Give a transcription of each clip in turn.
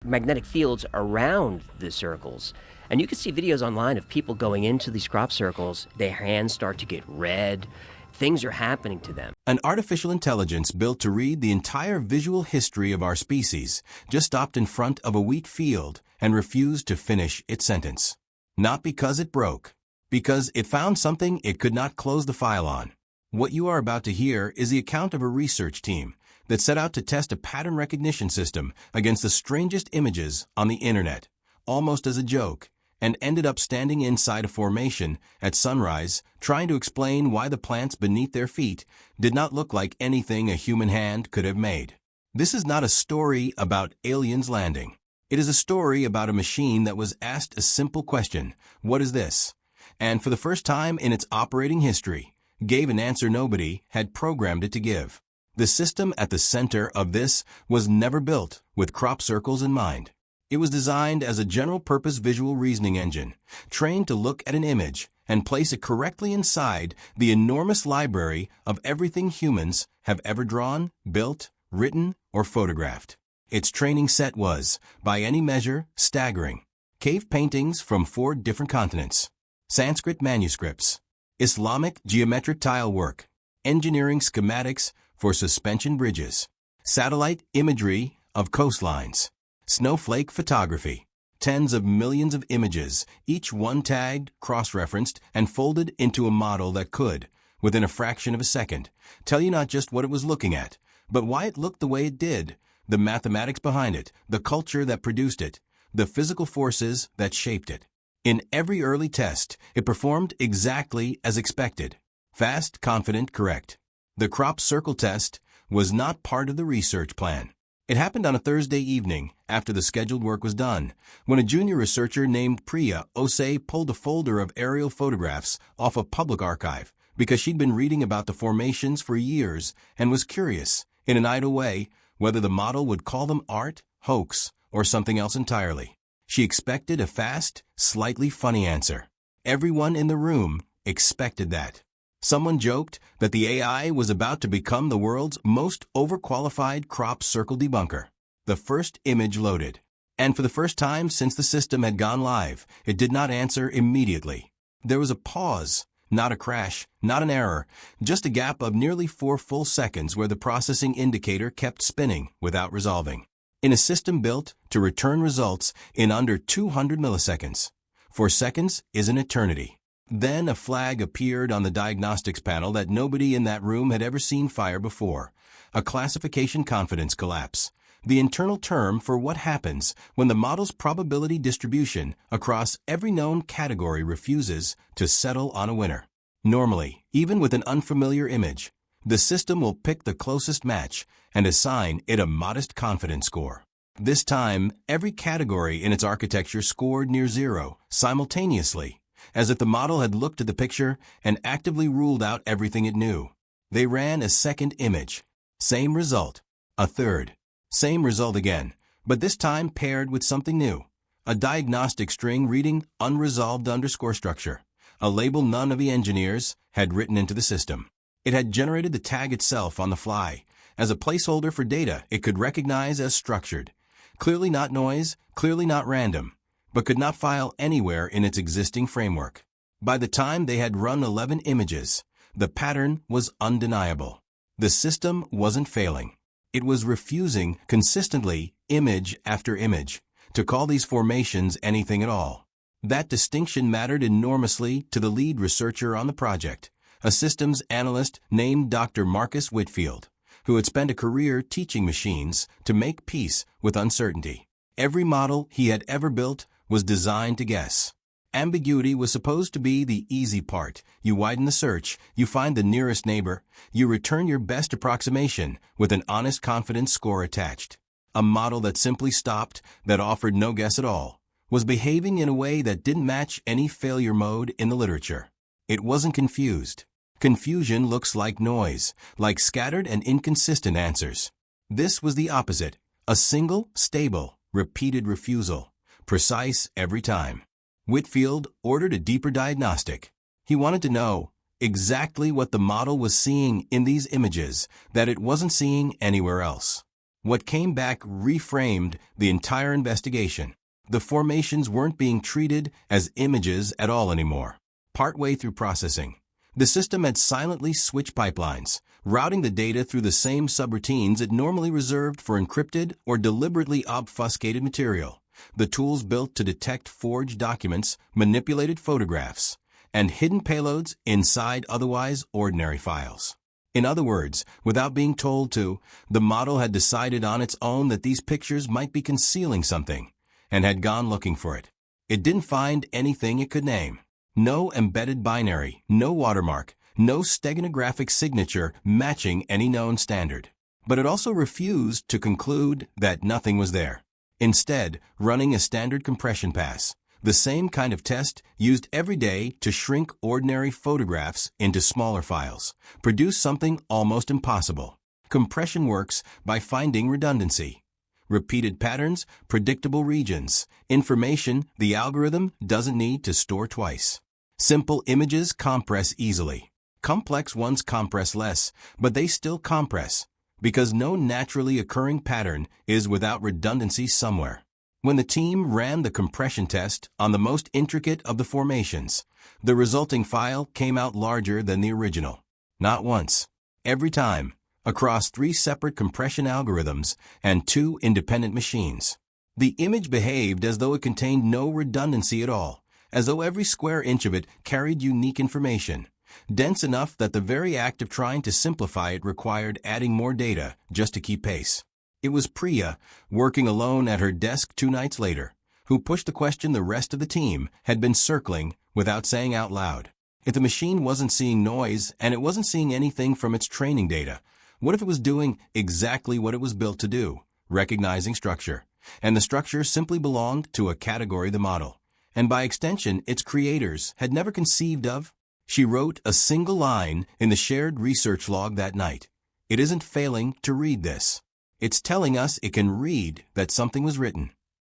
magnetic fields around the circles. And you can see videos online of people going into these crop circles. Their hands start to get red. Things are happening to them. An artificial intelligence built to read the entire visual history of our species just stopped in front of a wheat field and refused to finish its sentence. Not because it broke, because it found something it could not close the file on. What you are about to hear is the account of a research team that set out to test a pattern recognition system against the strangest images on the internet, almost as a joke, and ended up standing inside a formation at sunrise trying to explain why the plants beneath their feet did not look like anything a human hand could have made. This is not a story about aliens landing. It is a story about a machine that was asked a simple question, "What is this?" and for the first time in its operating history, gave an answer nobody had programmed it to give. The system at the center of this was never built with crop circles in mind. It was designed as a general-purpose visual reasoning engine, trained to look at an image and place it correctly inside the enormous library of everything humans have ever drawn, built, written, or photographed. Its training set was, by any measure, staggering. Cave paintings from 4 different continents, Sanskrit manuscripts, Islamic geometric tile work, engineering schematics for suspension bridges, satellite imagery of coastlines, snowflake photography, tens of millions of images, each one tagged, cross-referenced, and folded into a model that could, within a fraction of a second, tell you not just what it was looking at, but why it looked the way it did, the mathematics behind it, the culture that produced it, the physical forces that shaped it. In every early test, it performed exactly as expected. Fast, confident, correct. The crop circle test was not part of the research plan. It happened on a Thursday evening, after the scheduled work was done, when a junior researcher named Priya Osei pulled a folder of aerial photographs off a public archive because she'd been reading about the formations for years and was curious, in an idle way, whether the model would call them art, hoax, or something else entirely. She expected a fast, slightly funny answer. Everyone in the room expected that. Someone joked that the AI was about to become the world's most overqualified crop circle debunker. The first image loaded. And for the first time since the system had gone live, it did not answer immediately. There was a pause, not a crash, not an error, just a gap of nearly 4 full seconds where the processing indicator kept spinning without resolving. In a system built to return results in under 200 milliseconds. 4 seconds is an eternity. Then a flag appeared on the diagnostics panel that nobody in that room had ever seen fire before. A classification confidence collapse. The internal term for what happens when the model's probability distribution across every known category refuses to settle on a winner. Normally, even with an unfamiliar image, the system will pick the closest match and assign it a modest confidence score. This time, every category in its architecture scored near 0 simultaneously, as if the model had looked at the picture and actively ruled out everything it knew. They ran a second image. Same result. A third. Same result again, but this time paired with something new. A diagnostic string reading unresolved underscore structure, a label none of the engineers had written into the system. It had generated the tag itself on the fly, as a placeholder for data it could recognize as structured. Clearly not noise, clearly not random, but could not file anywhere in its existing framework. By the time they had run 11 images, the pattern was undeniable. The system wasn't failing. It was refusing consistently, image after image, to call these formations anything at all. That distinction mattered enormously to the lead researcher on the project, a systems analyst named Dr. Marcus Whitfield, who had spent a career teaching machines to make peace with uncertainty. Every model he had ever built was designed to guess. Ambiguity was supposed to be the easy part. You widen the search, you find the nearest neighbor, you return your best approximation with an honest confidence score attached. A model that simply stopped, that offered no guess at all, was behaving in a way that didn't match any failure mode in the literature. It wasn't confused. Confusion looks like noise, like scattered and inconsistent answers. This was the opposite, a single, stable, repeated refusal, precise every time. Whitfield ordered a deeper diagnostic. He wanted to know exactly what the model was seeing in these images that it wasn't seeing anywhere else. What came back reframed the entire investigation. The formations weren't being treated as images at all anymore. Partway through processing, the system had silently switched pipelines, routing the data through the same subroutines it normally reserved for encrypted or deliberately obfuscated material. The tools built to detect forged documents, manipulated photographs, and hidden payloads inside otherwise ordinary files. In other words, without being told to, the model had decided on its own that these pictures might be concealing something, and had gone looking for it. It didn't find anything it could name. No embedded binary, no watermark, no steganographic signature matching any known standard. But it also refused to conclude that nothing was there. Instead, running a standard compression pass, the same kind of test used every day to shrink ordinary photographs into smaller files, produced something almost impossible. Compression works by finding redundancy. Repeated patterns, predictable regions, information the algorithm doesn't need to store twice. Simple images compress easily. Complex ones compress less, but they still compress, because no naturally occurring pattern is without redundancy somewhere. When the team ran the compression test on the most intricate of the formations, the resulting file came out larger than the original. Not once. Every time, across 3 separate compression algorithms and 2 independent machines. The image behaved as though it contained no redundancy at all, as though every square inch of it carried unique information, dense enough that the very act of trying to simplify it required adding more data just to keep pace. It was Priya, working alone at her desk 2 nights later, who pushed the question the rest of the team had been circling without saying out loud. If the machine wasn't seeing noise and it wasn't seeing anything from its training data, what if it was doing exactly what it was built to do, recognizing structure, and the structure simply belonged to a category the model, and by extension its creators had never conceived of? She wrote a single line in the shared research log that night. It isn't failing to read this. It's telling us it can read that something was written.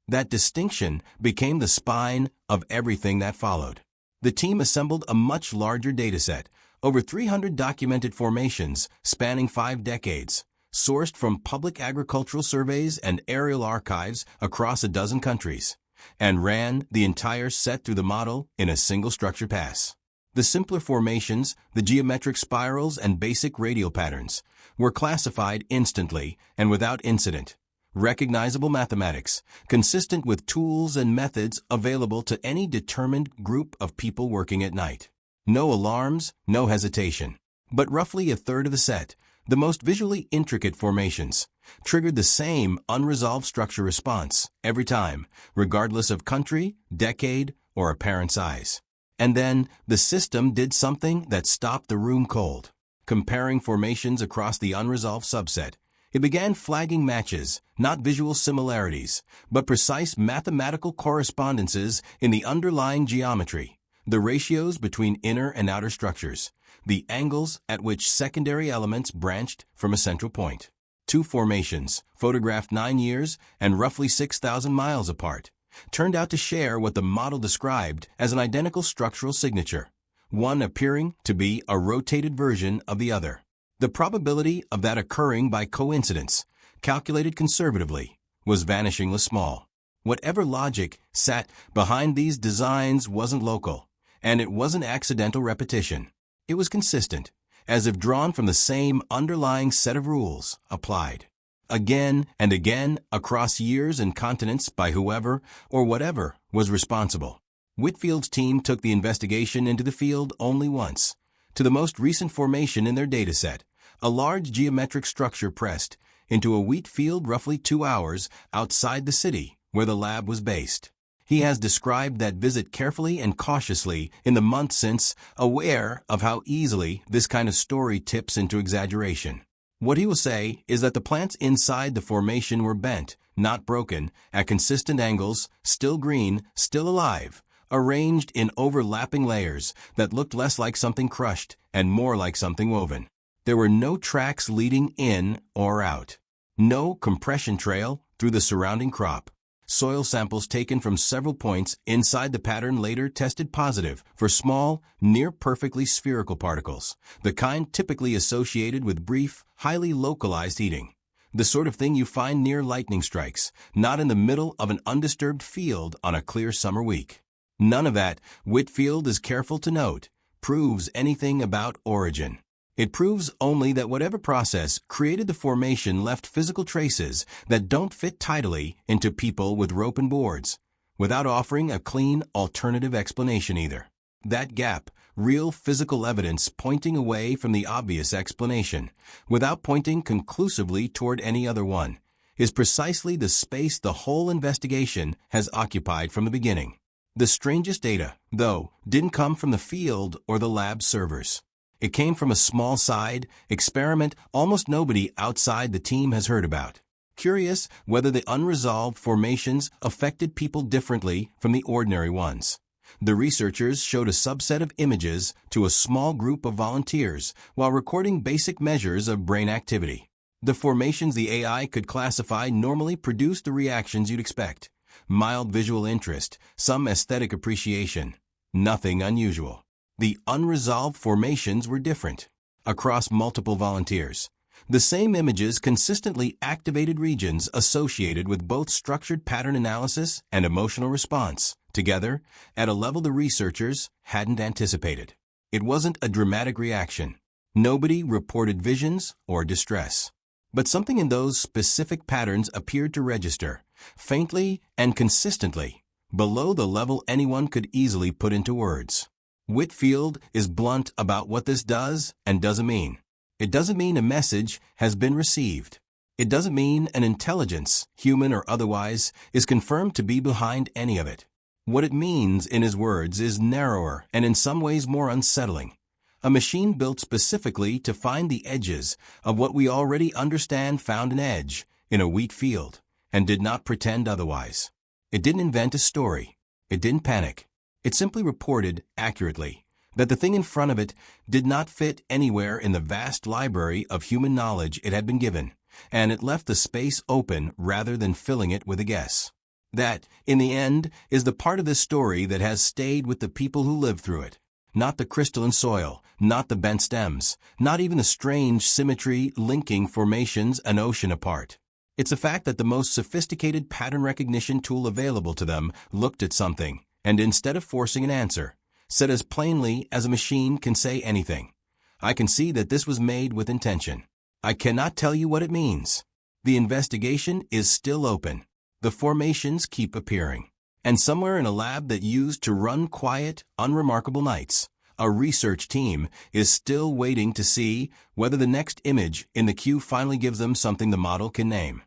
That distinction became the spine of everything that followed. The team assembled a much larger dataset, over 300 documented formations spanning 5 decades, sourced from public agricultural surveys and aerial archives across a dozen countries, and ran the entire set through the model in a single structure pass. The simpler formations, the geometric spirals and basic radial patterns, were classified instantly and without incident. Recognizable mathematics, consistent with tools and methods available to any determined group of people working at night. No alarms, no hesitation. But roughly a third of the set, the most visually intricate formations, triggered the same unresolved structure response every time, regardless of country, decade, or apparent size. And then, the system did something that stopped the room cold. Comparing formations across the unresolved subset, it began flagging matches, not visual similarities, but precise mathematical correspondences in the underlying geometry, the ratios between inner and outer structures, the angles at which secondary elements branched from a central point. 2 formations, photographed 9 years and roughly 6,000 miles apart, turned out to share what the model described as an identical structural signature, one appearing to be a rotated version of the other. The probability of that occurring by coincidence, calculated conservatively, was vanishingly small. Whatever logic sat behind these designs wasn't local, and it wasn't accidental repetition. It was consistent, as if drawn from the same underlying set of rules applied again and again across years and continents by whoever or whatever was responsible. Whitfield's team took the investigation into the field only once, to the most recent formation in their dataset, a large geometric structure pressed into a wheat field roughly 2 hours outside the city where the lab was based. He has described that visit carefully and cautiously in the months since, aware of how easily this kind of story tips into exaggeration. What he will say is that the plants inside the formation were bent, not broken, at consistent angles, still green, still alive, arranged in overlapping layers that looked less like something crushed and more like something woven. There were no tracks leading in or out. No compression trail through the surrounding crop. Soil samples taken from several points inside the pattern later tested positive for small, near-perfectly spherical particles, the kind typically associated with brief, highly localized heating. The sort of thing you find near lightning strikes, not in the middle of an undisturbed field on a clear summer week. None of that, Whitfield is careful to note, proves anything about origin. It proves only that whatever process created the formation left physical traces that don't fit tidily into people with rope and boards, without offering a clean alternative explanation either. That gap, real physical evidence pointing away from the obvious explanation, without pointing conclusively toward any other one, is precisely the space the whole investigation has occupied from the beginning. The strangest data, though, didn't come from the field or the lab servers. It came from a small side experiment almost nobody outside the team has heard about. Curious whether the unresolved formations affected people differently from the ordinary ones. The researchers showed a subset of images to a small group of volunteers while recording basic measures of brain activity. The formations the AI could classify normally produced the reactions you'd expect. Mild visual interest, some aesthetic appreciation. Nothing unusual. The unresolved formations were different. Across multiple volunteers, the same images consistently activated regions associated with both structured pattern analysis and emotional response, together, at a level the researchers hadn't anticipated. It wasn't a dramatic reaction. Nobody reported visions or distress. But something in those specific patterns appeared to register, faintly and consistently, below the level anyone could easily put into words. Whitfield is blunt about what this does and doesn't mean. It doesn't mean a message has been received. It doesn't mean an intelligence, human or otherwise, is confirmed to be behind any of it. What it means, in his words, is narrower and in some ways more unsettling. A machine built specifically to find the edges of what we already understand found an edge in a wheat field, and did not pretend otherwise. It didn't invent a story. It didn't panic. It simply reported, accurately, that the thing in front of it did not fit anywhere in the vast library of human knowledge it had been given, and it left the space open rather than filling it with a guess. That, in the end, is the part of this story that has stayed with the people who lived through it. Not the crystalline soil, not the bent stems, not even the strange symmetry linking formations an ocean apart. It's a fact that the most sophisticated pattern recognition tool available to them looked at something, and instead of forcing an answer, said as plainly as a machine can say anything, "I can see that this was made with intention. I cannot tell you what it means." The investigation is still open. The formations keep appearing. And somewhere in a lab that used to run quiet, unremarkable nights, a research team is still waiting to see whether the next image in the queue finally gives them something the model can name.